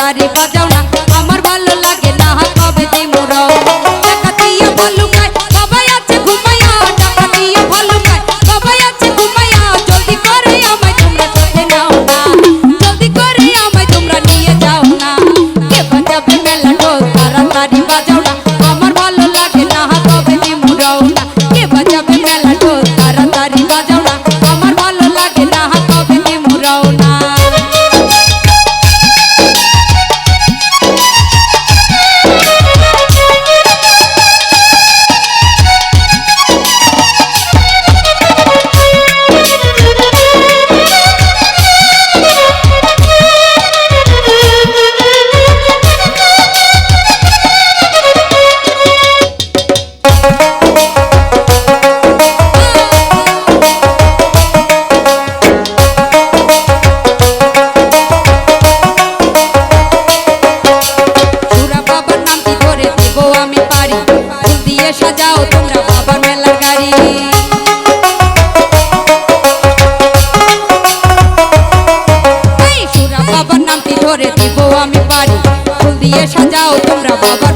तारी बाजाओ ना আমার ভালো লাগে না কবে দিমু রও ডাকাতিয়া ভালো গায় সবাই আছে ঘুমায়া ডাকাতিয়া ভালো গায় সবাই আছে ঘুমায়া জলদি করে আমায় তোমরা সাথে নাও না জলদি করে আমায় তোমরা নিয়ে যাও না কে বাজাবে মেলা ঢোল তাড়াতাড়ি বাজাও না আমার ভালো লাগে না কবে দিমু রও না কে বাজাবে মেলা ঢোল তাড়াতাড়ি বাজাও না আমার ভালো লাগে না কবে দিমু রও না সাজাও তোমরা বাবার মেলার গাড়ি এই সুরা বাবার নামটি ধরে দিব আমি পারি ফুল দিয়ে সাজাও তোমরা বাবার